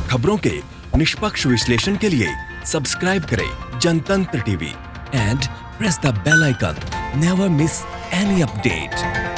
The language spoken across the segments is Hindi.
खबरों के निष्पक्ष विश्लेषण के लिए सब्सक्राइब करें Jantantra TV and press the bell icon. Never miss any update.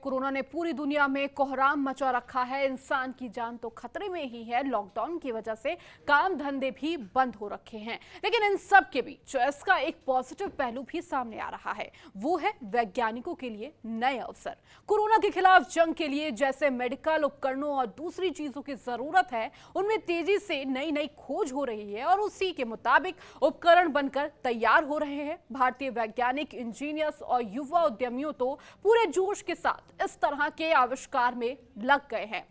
Corona ने पूरी दुनिया में कोहराम मचा रखा है। इंसान की जान तो खतरे में ही है। लॉकडाउन की वजह से काम धंधे भी बंद हो रखे हैं, लेकिन इन सब के बीच इसका एक पॉजिटिव पहलू भी सामने आ रहा है। वो है वैज्ञानिकों के लिए नए अवसर। कोरोना के खिलाफ जंग के लिए जैसे मेडिकल उपकरणों और दूसरी चीजों की जरूरत है, उनमें तेजी से नई नई खोज हो रही है और उसी के मुताबिक उपकरण बनकर तैयार हो रहे हैं। भारतीय वैज्ञानिक, इंजीनियर्स और युवा उद्यमियों तो पूरे जोश के साथ इस तरह के आविष्कार में लग गए हैं।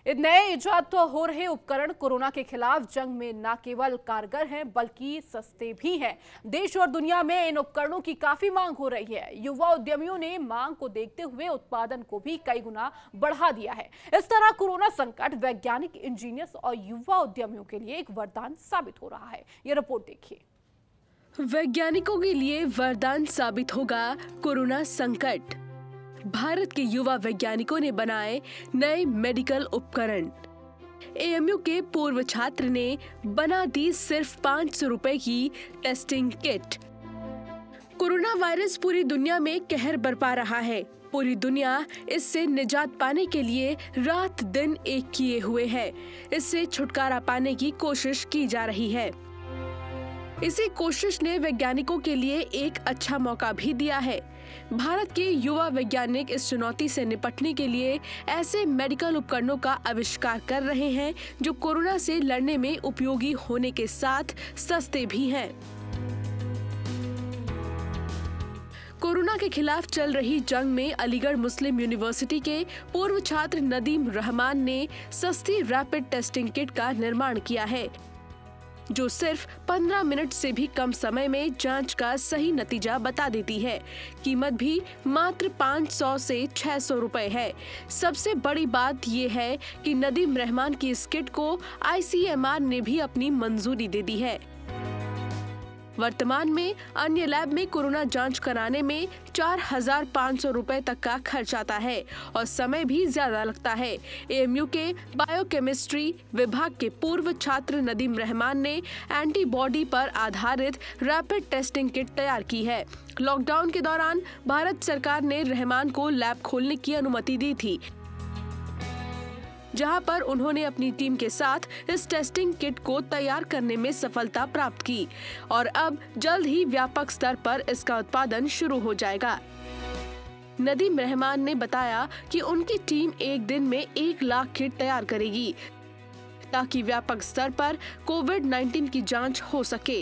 नए इजाद तो हो रहे उपकरण कोरोना के खिलाफ जंग में न केवल कारगर हैं बल्कि सस्ते भी हैं। देश और दुनिया में इन उपकरणों की काफी मांग हो रही है। युवा उद्यमियों ने मांग को देखते हुए उत्पादन को भी कई गुना बढ़ा दिया है। इस तरह कोरोना संकट वैज्ञानिक, इंजीनियर्स और युवा उद्यमियों के लिए एक वरदान साबित हो रहा है। ये रिपोर्ट देखिए। वैज्ञानिकों के लिए वरदान साबित होगा कोरोना संकट। भारत के युवा वैज्ञानिकों ने बनाए नए मेडिकल उपकरण। एएमयू के पूर्व छात्र ने बना दी सिर्फ 500 रुपए की टेस्टिंग किट। कोरोना वायरस पूरी दुनिया में कहर बरपा रहा है। पूरी दुनिया इससे निजात पाने के लिए रात दिन एक किए हुए है। इससे छुटकारा पाने की कोशिश की जा रही है। इसी कोशिश ने वैज्ञानिकों के लिए एक अच्छा मौका भी दिया है। भारत के युवा वैज्ञानिक इस चुनौती से निपटने के लिए ऐसे मेडिकल उपकरणों का आविष्कार कर रहे हैं जो कोरोना से लड़ने में उपयोगी होने के साथ सस्ते भी हैं। कोरोना के खिलाफ चल रही जंग में अलीगढ़ मुस्लिम यूनिवर्सिटी के पूर्व छात्र नदीम रहमान ने सस्ती रैपिड टेस्टिंग किट का निर्माण किया है, जो सिर्फ 15 मिनट से भी कम समय में जांच का सही नतीजा बता देती है। कीमत भी मात्र 500 से 600 रुपए है। सबसे बड़ी बात ये है कि नदीम रहमान की इस किट को ICMR ने भी अपनी मंजूरी दे दी है। वर्तमान में अन्य लैब में कोरोना जांच कराने में 4,500 रुपए तक का खर्च आता है और समय भी ज्यादा लगता है। एएमयू के बायोकेमिस्ट्री विभाग के पूर्व छात्र नदीम रहमान ने एंटीबॉडी पर आधारित रैपिड टेस्टिंग किट तैयार की है। लॉकडाउन के दौरान भारत सरकार ने रहमान को लैब खोलने की अनुमति दी थी, जहां पर उन्होंने अपनी टीम के साथ इस टेस्टिंग किट को तैयार करने में सफलता प्राप्त की और अब जल्द ही व्यापक स्तर पर इसका उत्पादन शुरू हो जाएगा। नदीम रहमान ने बताया कि उनकी टीम एक दिन में 1 लाख किट तैयार करेगी ताकि व्यापक स्तर पर कोविड-19 की जांच हो सके।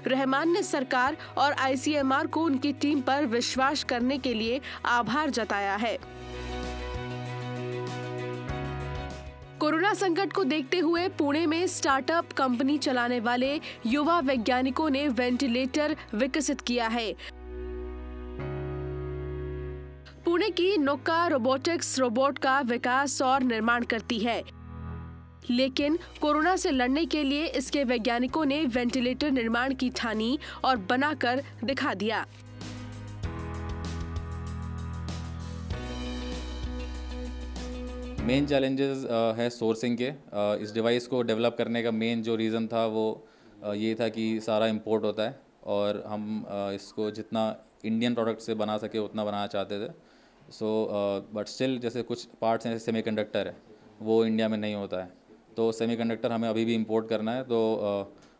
रहमान ने सरकार और ICMR को उनकी टीम पर विश्वास करने के लिए आभार जताया है। कोरोना संकट को देखते हुए पुणे में स्टार्टअप कंपनी चलाने वाले युवा वैज्ञानिकों ने वेंटिलेटर विकसित किया है। पुणे की नोका रोबोटिक्स रोबोट का विकास और निर्माण करती है, लेकिन कोरोना से लड़ने के लिए इसके वैज्ञानिकों ने वेंटिलेटर निर्माण की ठानी और बनाकर दिखा दिया। मेन चैलेंजेस है सोर्सिंग के। इस डिवाइस को डेवलप करने का मेन जो रीज़न था वो ये था कि सारा इंपोर्ट होता है और हम इसको जितना इंडियन प्रोडक्ट से बना सके उतना बनाना चाहते थे। बट स्टिल जैसे कुछ पार्ट्स हैं, जैसे सेमीकंडक्टर है, वो इंडिया में नहीं होता है, तो सेमीकंडक्टर हमें अभी भी इंपोर्ट करना है। तो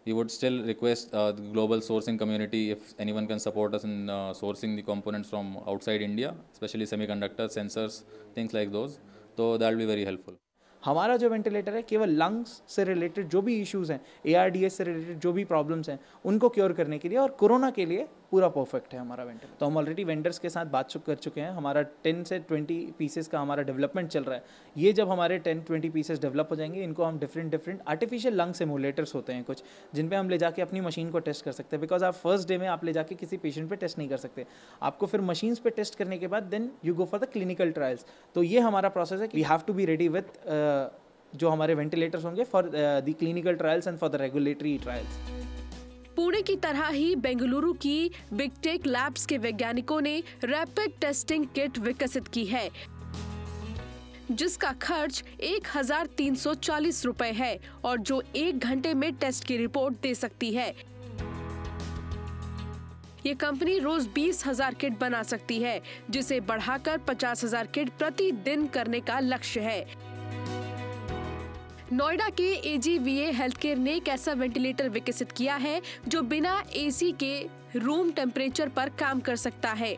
we would still request the global sourcing community if anyone can support us in sourcing the components from outside India, especially semiconductors, sensors, things like those. तो that will be very helpful. हमारा जो वेंटिलेटर है केवल लंग्स से रिलेटेड जो भी इश्यूज हैं, ARDS से रिलेटेड जो भी प्रॉब्लम्स हैं, उनको क्योर करने के लिए और कोरोना के लिए पूरा परफेक्ट है हमारा वेंटिलेटर। तो हम ऑलरेडी वेंडर्स के साथ बात कर चुके हैं। हमारा 10 से 20 पीसेस का हमारा डेवलपमेंट चल रहा है। ये जब हमारे 10-20 पीसेस डेवलप हो जाएंगे, इनको हम डिफरेंट आर्टिफिशियल लंग सिमुलेटर्स होते हैं कुछ, जिन पे हम ले जाके अपनी मशीन को टेस्ट कर सकते हैं। बिकॉज आप फर्स्ट डे में आप ले जाके किसी पेशेंट पे टेस्ट नहीं कर सकते, आपको फिर मशीन्स पे टेस्ट करने के बाद then you go for the clinical trials. तो ये हमारा प्रोसेस है। We have to be ready with जो हमारे वेंटिलेटर्स होंगे for the clinical trials and for the regulatory trials. Pune की तरह ही बेंगलुरु की बिगटेक लैब्स के वैज्ञानिकों ने रैपिड टेस्टिंग किट विकसित की है, जिसका खर्च 1340 रुपए है और जो 1 घंटे में टेस्ट की रिपोर्ट दे सकती है। ये कंपनी रोज 20,000 किट बना सकती है, जिसे बढ़ाकर 50,000 किट प्रतिदिन करने का लक्ष्य है। नोएडा के AGVA हेल्थकेयर ने एक ऐसा वेंटिलेटर विकसित किया है जो बिना AC के रूम टेम्परेचर पर काम कर सकता है।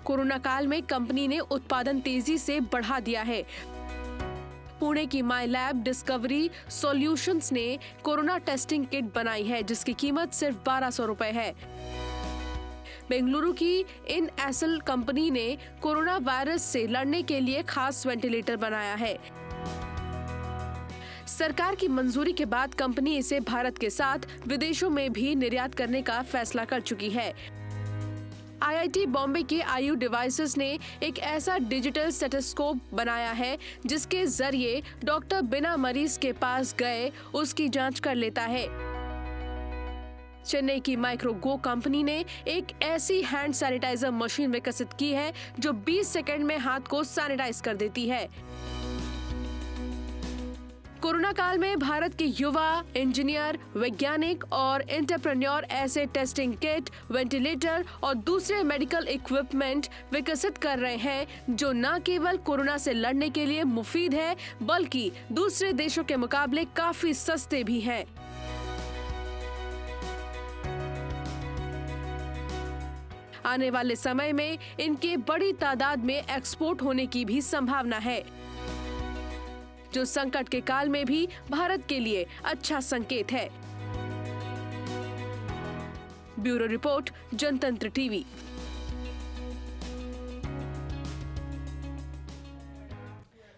कोरोना काल में कंपनी ने उत्पादन तेजी से बढ़ा दिया है। पुणे की माई लैब डिस्कवरी सॉल्यूशंस ने कोरोना टेस्टिंग किट बनाई है, जिसकी कीमत सिर्फ 1200 रुपए है। बेंगलुरु की इन एसल कंपनी ने कोरोना वायरस से लड़ने के लिए खास वेंटिलेटर बनाया है। सरकार की मंजूरी के बाद कंपनी इसे भारत के साथ विदेशों में भी निर्यात करने का फैसला कर चुकी है। IIT बॉम्बे के IU डिवाइसेस ने एक ऐसा डिजिटल स्टेथोस्कोप बनाया है जिसके जरिए डॉक्टर बिना मरीज के पास गए उसकी जांच कर लेता है। चेन्नई की माइक्रोगो कंपनी ने एक ऐसी हैंड सैनिटाइजर मशीन विकसित की है जो 20 सेकंड में हाथ को सैनिटाइज कर देती है। कोरोना काल में भारत के युवा, इंजीनियर, वैज्ञानिक और एंटरप्रेन्योर ऐसे टेस्टिंग किट, वेंटिलेटर और दूसरे मेडिकल इक्विपमेंट विकसित कर रहे हैं जो न केवल कोरोना से लड़ने के लिए मुफीद है, बल्कि दूसरे देशों के मुकाबले काफी सस्ते भी हैं। आने वाले समय में इनके बड़ी तादाद में एक्सपोर्ट होने की भी संभावना है, जो संकट के काल में भी भारत के लिए अच्छा संकेत है। ब्यूरो रिपोर्ट, जनतंत्र टीवी।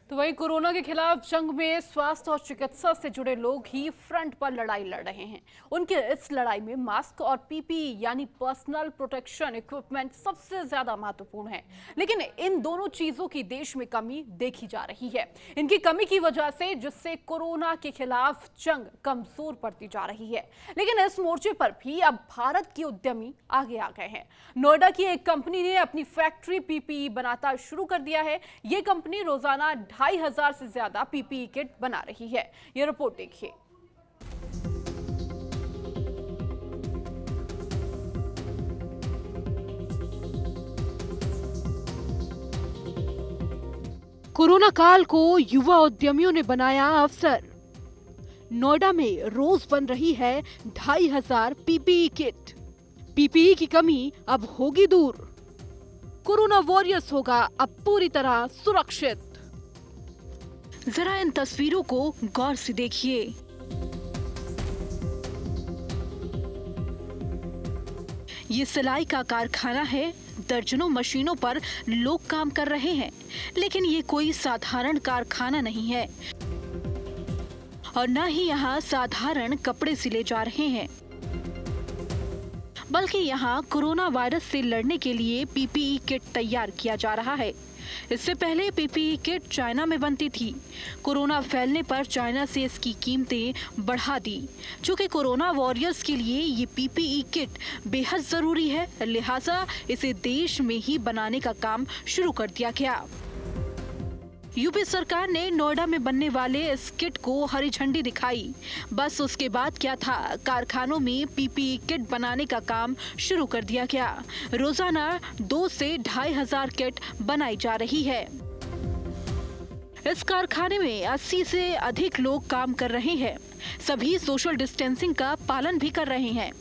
तो वहीं कोरोना के खिलाफ जंग में स्वास्थ्य और चिकित्सा से जुड़े लोग ही फ्रंट पर लड़ाई लड़ रहे हैं। उनके इस लड़ाई में मास्क और PPE यानी पर्सनल प्रोटेक्शन इक्विपमेंट सबसे ज्यादा महत्वपूर्ण है, लेकिन इन दोनों चीजों की देश में कमी देखी जा रही है। इनकी कमी की वजह से जिससे कोरोना के खिलाफ जंग कमजोर पड़ती जा रही है। लेकिन इस मोर्चे पर भी अब भारत के उद्यमी आगे आ गए हैं। नोएडा की एक कंपनी ने अपनी फैक्ट्री PPE बनाता शुरू कर दिया है। ये कंपनी रोजाना 2,500 से ज्यादा PPE किट बना रही है। ये रिपोर्ट देखिए। कोरोना काल को युवा उद्यमियों ने बनाया अवसर। नोएडा में रोज बन रही है 2,500 PPE किट। PPE की कमी अब होगी दूर। कोरोना वॉरियर्स होगा अब पूरी तरह सुरक्षित। जरा इन तस्वीरों को गौर से देखिए। ये सिलाई का कारखाना है। दर्जनों मशीनों पर लोग काम कर रहे हैं, लेकिन ये कोई साधारण कारखाना नहीं है और न ही यहाँ साधारण कपड़े सिले जा रहे हैं, बल्कि यहाँ कोरोना वायरस से लड़ने के लिए PPE किट तैयार किया जा रहा है। इससे पहले PPE किट चाइना में बनती थी। कोरोना फैलने पर चाइना से इसकी कीमतें बढ़ा दी। चूंकि कोरोना वॉरियर्स के लिए ये PPE किट बेहद जरूरी है, लिहाजा इसे देश में ही बनाने का काम शुरू कर दिया गया। यूपी सरकार ने नोएडा में बनने वाले इस किट को हरी झंडी दिखाई। बस उसके बाद क्या था, कारखानों में PPE किट बनाने का काम शुरू कर दिया गया। रोजाना 2 से 2,500 किट बनाई जा रही है। इस कारखाने में 80 से अधिक लोग काम कर रहे हैं। सभी सोशल डिस्टेंसिंग का पालन भी कर रहे हैं।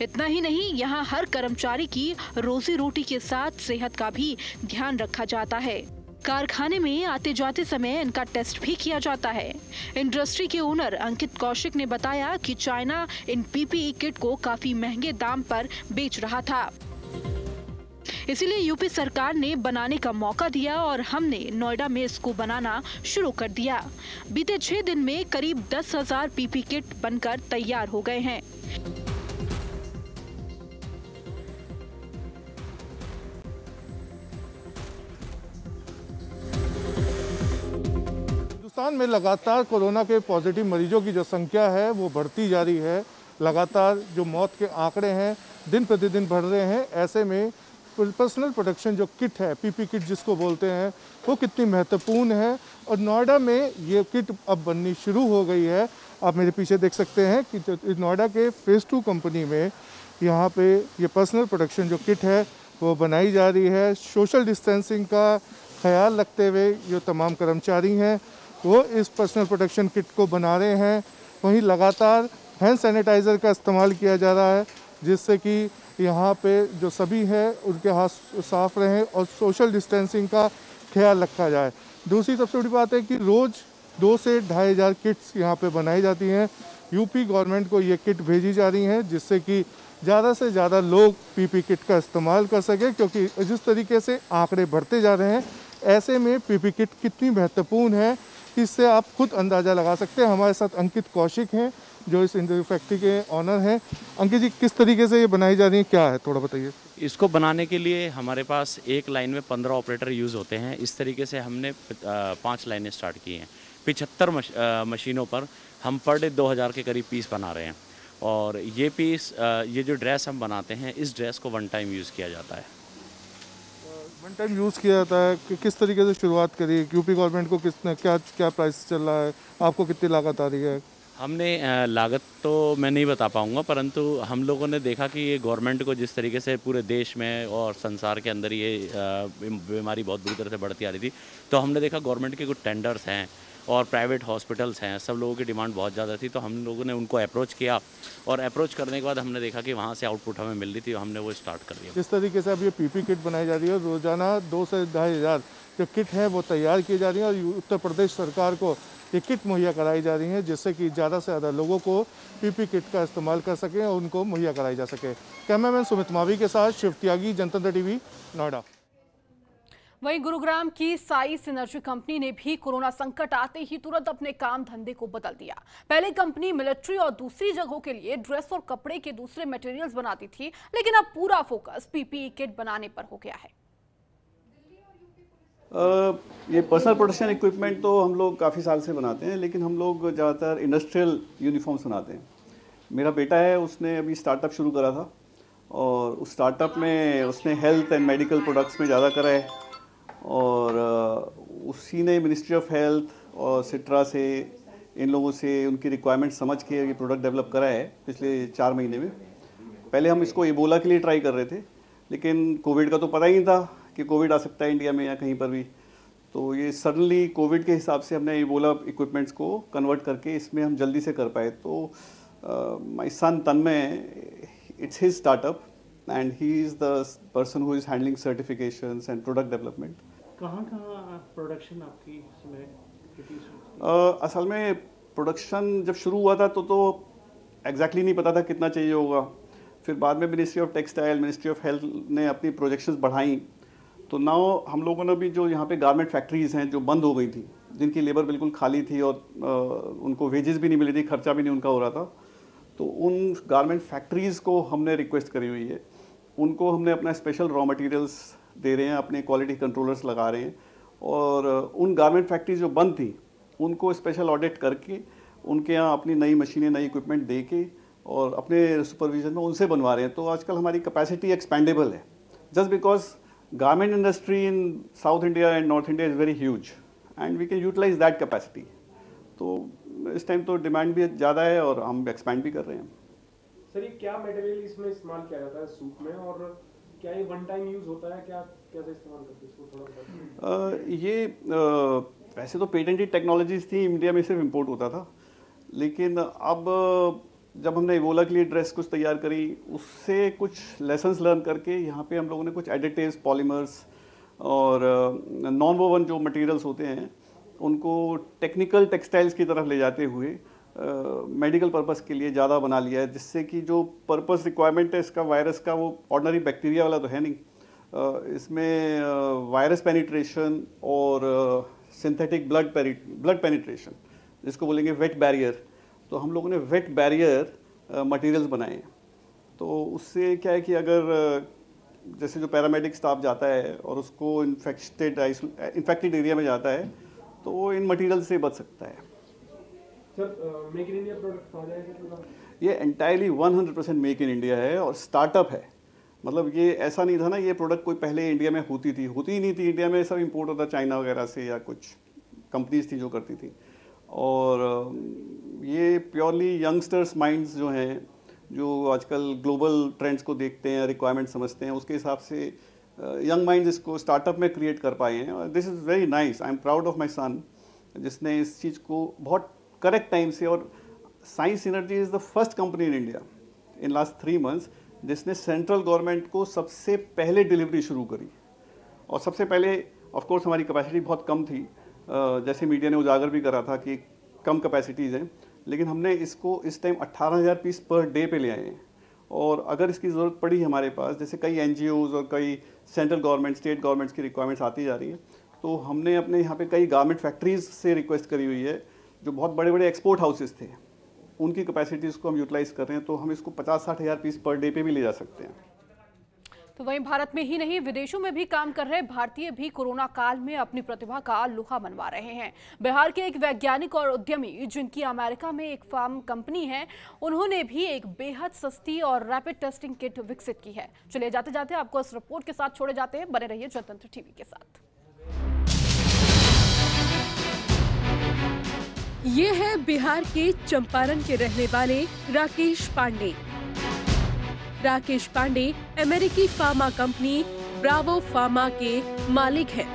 इतना ही नहीं, यहाँ हर कर्मचारी की रोजी रोटी के साथ सेहत का भी ध्यान रखा जाता है। कारखाने में आते जाते समय इनका टेस्ट भी किया जाता है। इंडस्ट्री के ओनर अंकित कौशिक ने बताया कि चाइना इन PPE किट को काफी महंगे दाम पर बेच रहा था, इसीलिए यूपी सरकार ने बनाने का मौका दिया और हमने नोएडा में इसको बनाना शुरू कर दिया। बीते 6 दिन में करीब 10,000 PPE किट बनकर तैयार हो गए हैं। हिंदुस्तान में लगातार कोरोना के पॉजिटिव मरीजों की जो संख्या है वो बढ़ती जा रही है। लगातार जो मौत के आंकड़े हैं दिन प्रतिदिन बढ़ रहे हैं, ऐसे में पर्सनल प्रोटेक्शन जो किट है, पीपी किट जिसको बोलते हैं, वो कितनी महत्वपूर्ण है। और नोएडा में ये किट अब बननी शुरू हो गई है। आप मेरे पीछे देख सकते हैं कि नोएडा के फेज़ 2 कंपनी में यहाँ पे ये पर्सनल प्रोटेक्शन जो किट है वो बनाई जा रही है। सोशल डिस्टेंसिंग का ख्याल रखते हुए जो तमाम कर्मचारी हैं वो इस पर्सनल प्रोटेक्शन किट को बना रहे हैं। वहीं लगातार हैंड सैनिटाइज़र का इस्तेमाल किया जा रहा है, जिससे कि यहाँ पे जो सभी हैं उनके हाथ साफ रहें और सोशल डिस्टेंसिंग का ख्याल रखा जाए। दूसरी सबसे बड़ी बात है कि रोज़ 2 से 2,500 किट्स यहाँ पे बनाई जाती हैं। यूपी गवर्नमेंट को ये किट भेजी जा रही हैं, जिससे कि ज़्यादा से ज़्यादा लोग पीपी किट का इस्तेमाल कर सकें, क्योंकि जिस तरीके से आंकड़े बढ़ते जा रहे हैं, ऐसे में पीपी किट कितनी महत्वपूर्ण है इससे आप खुद अंदाज़ा लगा सकते हैं। हमारे साथ अंकित कौशिक हैं जो इस फैक्ट्री के ऑनर हैं। अंकित जी, किस तरीके से ये बनाई जा रही है, क्या है, थोड़ा बताइए। इसको बनाने के लिए हमारे पास एक लाइन में 15 ऑपरेटर यूज़ होते हैं। इस तरीके से हमने 5 लाइनें स्टार्ट की हैं। 75 मशीनों पर हम पर डे 2000 के करीब पीस बना रहे हैं। और ये पीस, ये जो ड्रेस हम बनाते हैं, इस ड्रेस को 1 टाइम यूज़ किया जाता है। 1 टाइम यूज़ किया जाता है कि किस तरीके से शुरुआत करी, यूपी गवर्नमेंट को किसने क्या प्राइस चल रहा है, आपको कितनी लागत आ रही है? हमने लागत तो मैं नहीं बता पाऊँगा, परंतु हम लोगों ने देखा कि ये गवर्नमेंट को जिस तरीके से पूरे देश में और संसार के अंदर ये बीमारी बहुत बुरी तरह से बढ़ती आ रही थी, तो हमने देखा गवर्नमेंट के कुछ टेंडर्स हैं और प्राइवेट हॉस्पिटल्स हैं, सब लोगों की डिमांड बहुत ज़्यादा थी। तो हम लोगों ने उनको अप्रोच किया और अप्रोच करने के बाद हमने देखा कि वहाँ से आउटपुट हमें मिल रही थी, हमने वो स्टार्ट कर दिया। जिस तरीके से अब ये पीपी किट बनाई जा रही है, रोज़ाना 2 से 2,500 जो किट है वो तैयार की जा रही है और उत्तर प्रदेश सरकार को ये किट मुहैया कराई जा रही है, जिससे कि ज़्यादा से ज़्यादा लोगों को पीपी किट का इस्तेमाल कर सकें और उनको मुहैया कराई जा सके। कैमरामैन सुमित मावी के साथ शिव त्यागी, जनतंत्र टीवी, नोएडा। वहीं गुरुग्राम की साई सिनर्जी कंपनी ने भी कोरोना संकट आते ही तुरंत अपने काम धंधे को बदल दिया। पहले कंपनी मिलिट्री और दूसरी जगहों के लिए ड्रेस और कपड़े के दूसरे मटेरियल्स बनाती थी, लेकिन अब पूरा फोकस पीपीई किट बनाने पर हो गया है। ये पर्सनल प्रोटेक्शन इक्विपमेंट तो हम लोग काफ़ी साल से बनाते हैं, लेकिन हम लोग ज़्यादातर इंडस्ट्रियल यूनिफॉर्म्स बनाते हैं। मेरा बेटा है, उसने अभी स्टार्टअप शुरू करा था और उस स्टार्टअप में उसने हेल्थ एंड मेडिकल प्रोडक्ट्स में ज़्यादा करा है और उसी ने मिनिस्ट्री ऑफ हेल्थ और सिट्रा से, इन लोगों से उनकी रिक्वायरमेंट समझ के ये प्रोडक्ट डेवलप करा है पिछले 4 महीने में। पहले हम इसको इबोला के लिए ट्राई कर रहे थे, लेकिन कोविड का तो पता ही नहीं था कि कोविड आ सकता है इंडिया में या कहीं पर भी। तो ये सडनली कोविड के हिसाब से हमने इबोला इक्विपमेंट्स को कन्वर्ट करके इसमें हम जल्दी से कर पाए। तो my son Tanmay, it's his startup and he is the person who is handling certifications and product development. कहाँ प्रोडक्शन आपकी इसमें? असल में प्रोडक्शन जब शुरू हुआ था तो एग्जैक्टली नहीं पता था कितना चाहिए होगा। फिर बाद में ministry of textile, ministry of health ने अपनी प्रोजेक्शंस बढ़ाई, तो नाउ हम लोगों ने भी जो यहाँ पे गारमेंट फैक्ट्रीज़ हैं जो बंद हो गई थी, जिनकी लेबर बिल्कुल खाली थी और उनको वेजेस भी नहीं मिली थी, खर्चा भी नहीं उनका हो रहा था, तो उन गारमेंट फैक्ट्रीज़ को हमने रिक्वेस्ट करी हुई है। उनको हमने अपना स्पेशल रॉ मटेरियल्स दे रहे हैं, अपने क्वालिटी कंट्रोलर्स लगा रहे हैं और उन गारमेंट फैक्ट्रीज जो बंद थी उनको स्पेशल ऑडिट करके उनके यहाँ अपनी नई मशीनें, नई इक्विपमेंट दे के और अपने सुपरविजन में उनसे बनवा रहे हैं। तो आजकल हमारी कैपेसिटी एक्सपेंडेबल है, just because garment industry in south India and north India is very huge and we can utilise that capacity. तो इस टाइम तो डिमांड भी ज़्यादा है और हम एक्सपैंड भी कर रहे हैं। सर, ये क्या मटेरियल इसमें इस्तेमाल किया जाता है सूट में, और क्या ये 1 टाइम यूज़ होता है, क्या कैसे इस्तेमाल करते हैं इसको, थोड़ा बताइए। ये वैसे तो पेटेंटेड टेक्नोलॉजीज थी, इंडिया में सिर्फ इंपोर्ट होता था, लेकिन अब जब हमने इबोला के लिए ड्रेस कुछ तैयार करी, उससे कुछ लेसन्स लर्न करके यहाँ पे हम लोगों ने कुछ एडिटिव्स, पॉलीमर्स और नॉन वोवन जो मटेरियल्स होते हैं उनको टेक्निकल टेक्सटाइल्स की तरफ ले जाते हुए मेडिकल पर्पस के लिए ज़्यादा बना लिया है, जिससे कि जो पर्पस रिक्वायरमेंट है इसका वायरस का, वो ऑर्डिनरी बैक्टीरिया वाला तो है नहीं। इसमें वायरस पेनिट्रेशन और सिंथेटिक ब्लड पेनिट्रेशन, जिसको बोलेंगे वेट बैरियर, तो हम लोगों ने वेट बैरियर मटेरियल्स बनाए हैं। तो उससे क्या है कि अगर जैसे जो पैरामेडिक स्टाफ जाता है और उसको इन्फेक्टेड एरिया में जाता है तो वो इन मटेरियल से बच सकता है। Sir, make in India product कहा जाएगा? ये एंटायरली 100% मेक इन इंडिया है और स्टार्टअप है। मतलब ये ऐसा नहीं था ना, ये प्रोडक्ट कोई पहले इंडिया में होती ही नहीं थी। इंडिया में सब इंपोर्ट होता चाइना वगैरह से, या कुछ कंपनीज थी जो करती थी। और ये प्योरली यंगस्टर्स माइंड्स जो हैं, जो आजकल ग्लोबल ट्रेंड्स को देखते हैं, रिक्वायरमेंट समझते हैं, उसके हिसाब से यंग माइंड्स इसको स्टार्टअप में क्रिएट कर पाए हैं। और this is very nice. I am proud of my son, जिसने इस चीज़ को बहुत करेक्ट टाइम से, और science synergy is the first company in India in last 3 months जिसने सेंट्रल गवर्नमेंट को सबसे पहले डिलीवरी शुरू करी। और सबसे पहले ऑफ कोर्स हमारी कैपेसिटी बहुत कम थी, जैसे मीडिया ने उजागर भी करा था कि कम कैपेसिटीज़ हैं, लेकिन हमने इसको इस टाइम 18,000 पीस पर डे पे ले आए हैं। और अगर इसकी ज़रूरत पड़ी हमारे पास, जैसे कई NGOs और कई सेंट्रल गवर्नमेंट, स्टेट गवर्नमेंट्स की रिक्वायरमेंट्स आती जा रही हैं, तो हमने अपने यहाँ पे कई गारमेंट फैक्ट्रीज़ से रिक्वेस्ट करी हुई है, जो बहुत बड़े बड़े एक्सपोर्ट हाउसेस थे, उनकी कैपेसिटीज़ को हम यूटिलाइज कर रहे हैं। तो हम इसको 50-60 हज़ार पीस पर डे पे भी ले जा सकते हैं। तो वहीं भारत में ही नहीं, विदेशों में भी काम कर रहे भारतीय भी कोरोना काल में अपनी प्रतिभा का लोहा मनवा रहे हैं। बिहार के एक वैज्ञानिक और उद्यमी, जिनकी अमेरिका में एक फार्म कंपनी है, उन्होंने भी एक बेहद सस्ती और रैपिड टेस्टिंग किट विकसित की है। चलिए जाते जाते आपको इस रिपोर्ट के साथ छोड़े जाते हैं। बने रहिए जनतंत्र टीवी के साथ। ये है बिहार के चंपारण के रहने वाले राकेश पांडे। राकेश पांडे अमेरिकी फार्मा कंपनी ब्रावो फार्मा के मालिक हैं।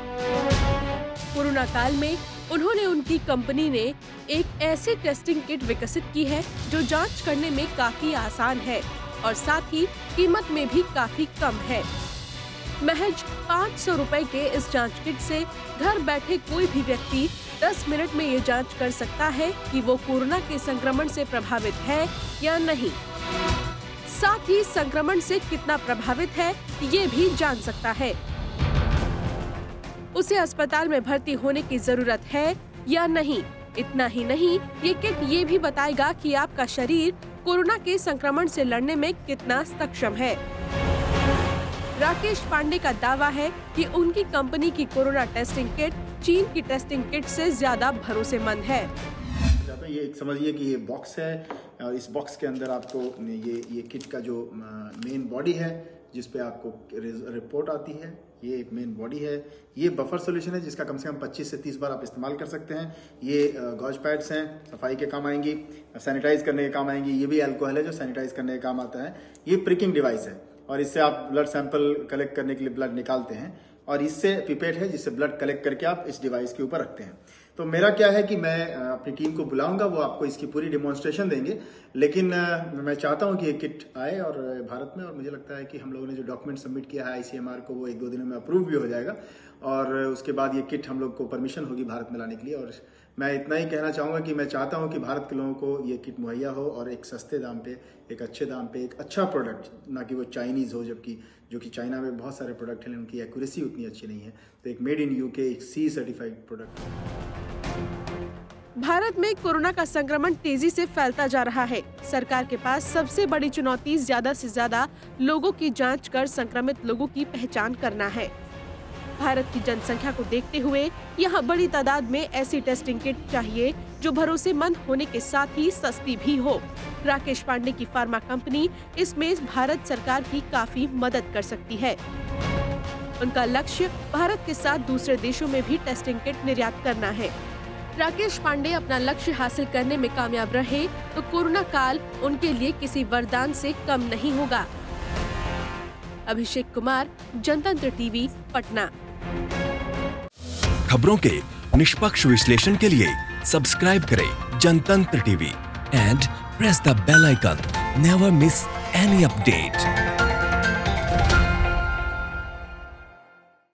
कोरोना काल में उन्होंने उनकी कंपनी ने एक ऐसी टेस्टिंग किट विकसित की है जो जांच करने में काफी आसान है और साथ ही कीमत में भी काफी कम है। महज 500 रुपए के इस जांच किट से घर बैठे कोई भी व्यक्ति 10 मिनट में ये जांच कर सकता है कि वो कोरोना के संक्रमण से प्रभावित है या नहीं। साथ ही संक्रमण से कितना प्रभावित है ये भी जान सकता है। उसे अस्पताल में भर्ती होने की जरूरत है या नहीं। इतना ही नहीं, ये किट ये भी बताएगा कि आपका शरीर कोरोना के संक्रमण से लड़ने में कितना सक्षम है। राकेश पांडे का दावा है कि उनकी कंपनी की कोरोना टेस्टिंग किट चीन की टेस्टिंग किट से ज्यादा भरोसेमंद है। ये समझिए कि ये बॉक्स है और इस बॉक्स के अंदर आपको ये किट का जो मेन बॉडी है, जिस पे आपको रिपोर्ट आती है, ये एक मेन बॉडी है। ये बफर सॉल्यूशन है जिसका कम से कम 25 से 30 बार आप इस्तेमाल कर सकते हैं। ये गॉज पैड्स हैं, सफाई के काम आएंगी, सैनिटाइज करने के काम आएंगी। ये भी अल्कोहल है जो सैनिटाइज करने के काम आता है। ये प्रिकिंग डिवाइस है और इससे आप ब्लड सैंपल कलेक्ट करने के लिए ब्लड निकालते हैं, और इससे पिपेट है जिससे ब्लड कलेक्ट करके आप इस डिवाइस के ऊपर रखते हैं। तो मेरा क्या है कि मैं अपनी टीम को बुलाऊंगा, वो आपको इसकी पूरी डिमॉन्स्ट्रेशन देंगे, लेकिन मैं चाहता हूं कि ये किट आए और भारत में, और मुझे लगता है कि हम लोगों ने जो डॉक्यूमेंट सबमिट किया है ICMR को, वो 1-2 दिनों में अप्रूव भी हो जाएगा और उसके बाद ये किट हम लोग को परमिशन होगी भारत में लाने के लिए। और मैं इतना ही कहना चाहूँगा कि मैं चाहता हूँ कि भारत के लोगों को ये किट मुहैया हो और एक सस्ते दाम पे, एक अच्छे दाम पे, एक अच्छा प्रोडक्ट, ना कि वो चाइनीज़ हो, जबकि जो कि चाइना में बहुत सारे प्रोडक्ट हैं उनकी एक्यूरेसी उतनी अच्छी नहीं है। तो एक मेड इन UK, एक CE सर्टिफाइड प्रोडक्ट। भारत में कोरोना का संक्रमण तेजी से फैलता जा रहा है। सरकार के पास सबसे बड़ी चुनौती ज्यादा से ज्यादा लोगों की जांच कर संक्रमित लोगों की पहचान करना है। भारत की जनसंख्या को देखते हुए यहाँ बड़ी तादाद में ऐसी टेस्टिंग किट चाहिए जो भरोसेमंद होने के साथ ही सस्ती भी हो। राकेश पांडे की फार्मा कंपनी इसमें भारत सरकार की काफी मदद कर सकती है। उनका लक्ष्य भारत के साथ दूसरे देशों में भी टेस्टिंग किट निर्यात करना है। राकेश पांडे अपना लक्ष्य हासिल करने में कामयाब रहे तो कोरोना काल उनके लिए किसी वरदान से कम नहीं होगा। अभिषेक कुमार, जनतंत्र टीवी, पटना। खबरों के निष्पक्ष विश्लेषण के लिए सब्सक्राइब करें Jantantra TV and press the bell icon. Never miss any update.